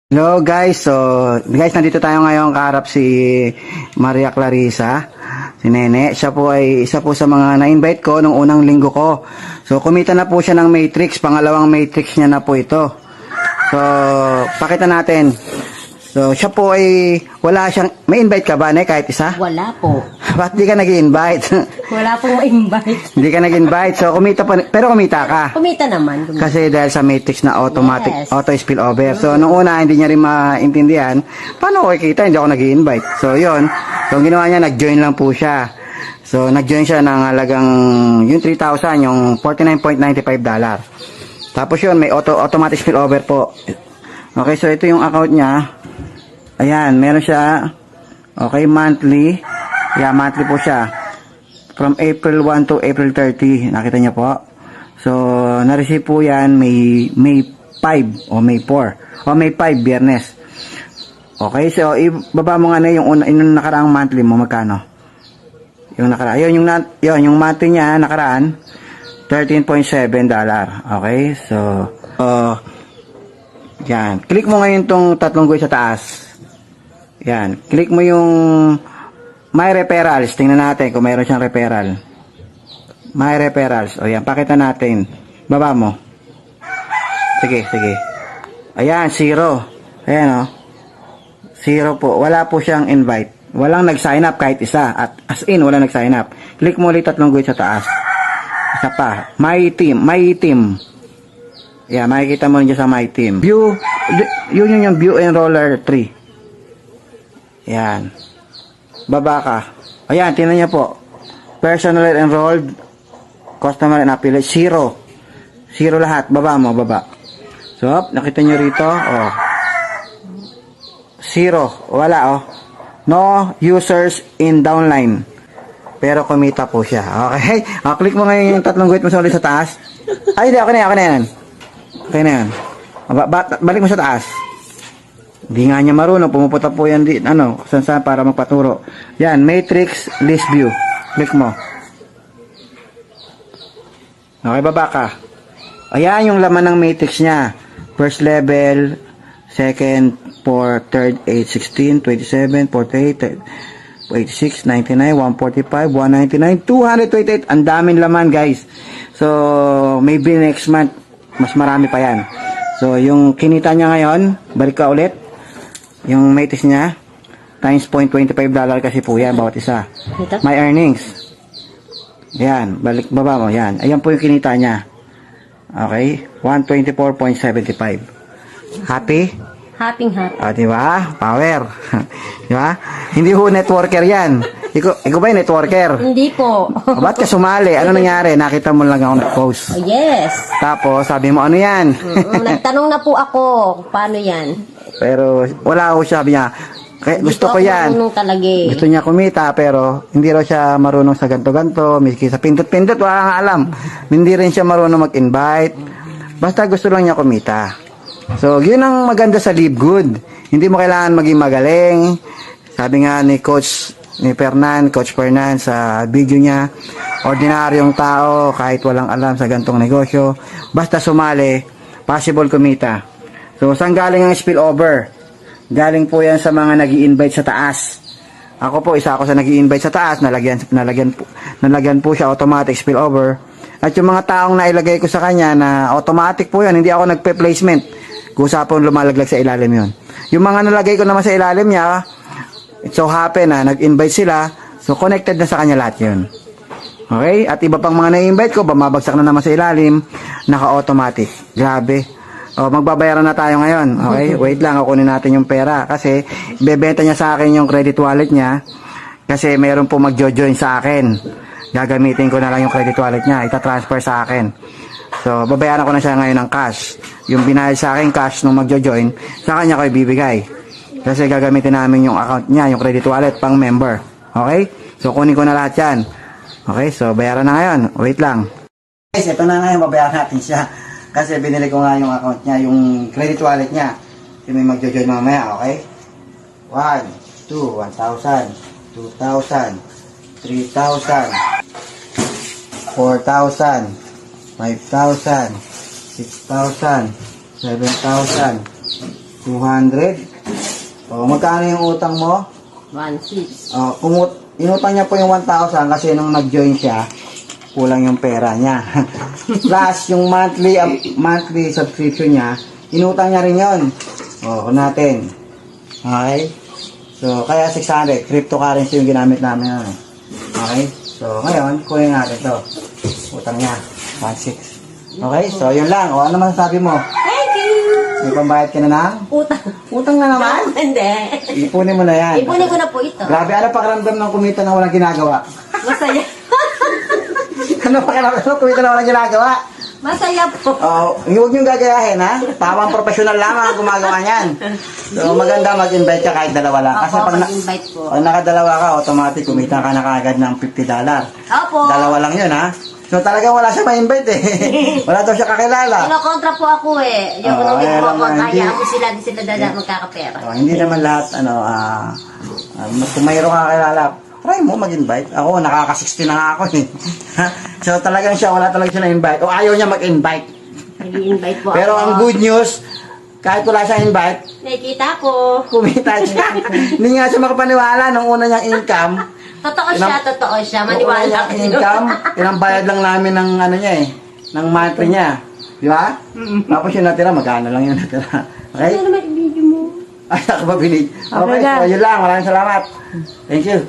Hello guys, nandito tayo ngayon kaharap si Maria Clarissa, si Nene. Siya po ay isa po sa mga na-invite ko nung unang linggo ko. So kumita na po siya ng matrix, pangalawang matrix niya na po ito. So pakita natin. So siya po ay wala siyang, may invite ka ba, Ne, kahit isa? Wala po. Ba't di ka nag-invite? Wala pong ma-invite. Hindi ka nag-invite, so kumita pa, pero kumita ka. Kumita naman. Kasi dahil sa matrix na automatic, Yes. auto spill over. So, nung una, hindi niya rin maintindihan, paano ko kikita? Hindi ako nag-i-invite. So, yun. So, ang ginawa niya, nag-join lang po siya. So, nag-join siya ng halagang, yung 3,000, yung $49.95. Tapos yun, may automatic spill over po. Okay, so ito yung account niya. Ayan, meron siya, okay, monthly. Yeah, monthly po siya. From April 1 to April 30. Nakita niyo po. So, na-receive po yan May 5 o May 4 o May 5, Biyernes. Okay, so ibaba mo nga na yung nakaraang monthly mo, magkano? Yung nakaraan. Yung monthly niya nakaraan $13.7. Okay, so yan. Click mo ngayon tong tatlong guhit sa taas. Yan. Click mo yung My Referrals. Tingnan natin kung mayroon siyang referral. My Referrals. O yan, pakita natin. Baba mo. Sige. Ayan, 0. Ayan o. 0 po. Wala po siyang invite. Walang nag-sign up kahit isa. At as in, walang nag-sign up. Click mo ulit tatlong guhit sa taas. Isa pa. My Team. Ayan, makikita mo rin dyan sa My Team. View. Yun yung View Enroller 3. Ayan. Baba ka. Ayan, tingnan niyo po. Personal enrolled, customer and affiliate, 0. 0 lahat. Baba mo, baba. So, nakita niyo rito, 0. Wala, No users in downline. Pero kumita po siya. Okay? Click mo ngayon yung tatlong guhit mo sa ulit sa taas. Ay, hindi. Okay na yan. Okay na yan. Balik mo sa taas. Hindi nga niya marunong, pumupunta po yan saan para magpaturo. Yan, matrix list view. Click mo. Okay, baba ka. Ayan yung laman ng matrix niya. First level, second, 4, third, 8, 16, 27, 48, 86, 99, 145, 199, 228. Ang daming laman, guys. So, maybe next month, mas marami pa yan. So, yung kinita niya ngayon, balik ka ulit. Yung matrix niya, times $0.25 kasi po yan, bawat isa. My earnings. Yan, baba mo, yan. Ayan po yung kinita niya. Okay, 124.75. Happy? Happy. Diba? Power. Diba? Hindi ho networker yan. Ikaw ba yung networker? Hindi po. Ba't ka sumali? Ano nangyari? Nakita mo lang ako nag-post. Yes. Tapos, sabi mo, ano yan? Nagtanong na po ako, paano yan? Pero wala ako, sabi niya, gusto ko yan. Gusto niya kumita, pero hindi raw siya marunong sa ganto-ganto, miski sa pindot-pindot, wala nga alam. Hindi rin siya marunong mag-invite. Basta gusto lang niya kumita. So, yun ang maganda sa Live Good. Hindi mo kailangan maging magaling. Sabi nga ni Coach Fernan sa video niya, ordinaryong tao, kahit walang alam sa gantong negosyo, basta sumali, possible kumita. So, saan galing ang spillover? Galing po yan sa mga nag-i-invite sa taas. Ako po, isa ako sa nag-i-invite sa taas, nalagyan po siya automatic spillover. At yung mga taong nailagay ko sa kanya na automatic po yan, hindi ako nagpe-placement. Kusapon lumalaglag sa ilalim yon. Yung mga nalagay ko naman sa ilalim niya, it so happen na nag-invite sila, so connected na sa kanya lahat yun. Okay? At iba pang mga na-invite ko, bumabagsak na naman sa ilalim, naka-automatic. Grabe. Magbabayaran na tayo ngayon. Okay? Wait lang, kukunin natin yung pera. Kasi, bebenta niya sa akin yung credit wallet niya. Kasi, meron po mag-join sa akin. Gagamitin ko na lang yung credit wallet niya. Ita-transfer sa akin. So, babayaran ko na siya ngayon ng cash. Yung binayad sa akin cash nung mag-join, sa kanya ko ibibigay. Kasi, gagamitin namin yung account niya, yung credit wallet, pang member. Okay? So, kunin ko na lahat yan. Okay? So, bayaran na ngayon. Wait lang. Guys, ito na ngayon. Babayaran natin siya. Kasi binili ko nga yung account niya, yung credit wallet niya. Yung may magjo-join mamaya, okay? 1, 2, 1,000, 2,000, 3,000, 4,000, 5,000, 6,000, 7,000, 200. O, magkano yung utang mo? 1,600. Inutang niya po yung 1,000 kasi nung nag-join siya, kulang yung pera niya. Plus, yung monthly subscription niya, inutang niya rin yun. O, natin. Okay? So, kaya 600. Cryptocurrency yung ginamit namin. Ano? Okay? So, ngayon, kunin natin to. Utang niya. 1,600. Okay? So, yun lang. O, ano masasabi mo? Thank you! May pambayad ka na ng? Utang. Utang na naman? Hindi. Ipunin mo na yan. Ipunin ko na po ito. Grabe, ano pakiramdam ng kumita na walang ginagawa? Masaya. Ano pakiramdam ng kumita na walang ginagawa? Masaya po. Huwag niyong gagayahin, ha? Tamang professional lamang ang gumagawa niyan. So, maganda mag-invite ka kahit dalawa lang. Kasi Opo, pag, mag-invite po. pag nakadalawa ka, automatic kumita ka na kaagad ng $50. Opo. Dalawa lang yun, ha? So, talagang wala siya ma-invite, eh. Wala daw siya kakilala. Kinokontra po ako eh. Yung Oo, hindi ayan po ako, naman, hindi. kaya mo sila, di sila magkakapera. Hindi naman lahat, kung mayroon ka kakilala, try mo mag-invite. Ako, nakaka-60 na nga ako, eh. So, talagang siya, wala talaga siya na-invite. O ayaw niya mag-invite. Nag-invite po Pero ako. ang good news, kahit wala siyang invite, Nakikita ko. kumita siya. Hindi nga siya makapaniwala nung una niyang income. Totoo siya. Nung una Maniwala niyang ka. income, bayad lang namin ng ano niya eh, ng monthly niya. Di ba? Tapos yung natira, magkano lang yung natira. Okay? Ano naman i-video mo? Ay, ako ba binig? Okay, Okay, so yun lang. Maraming salamat. Thank you.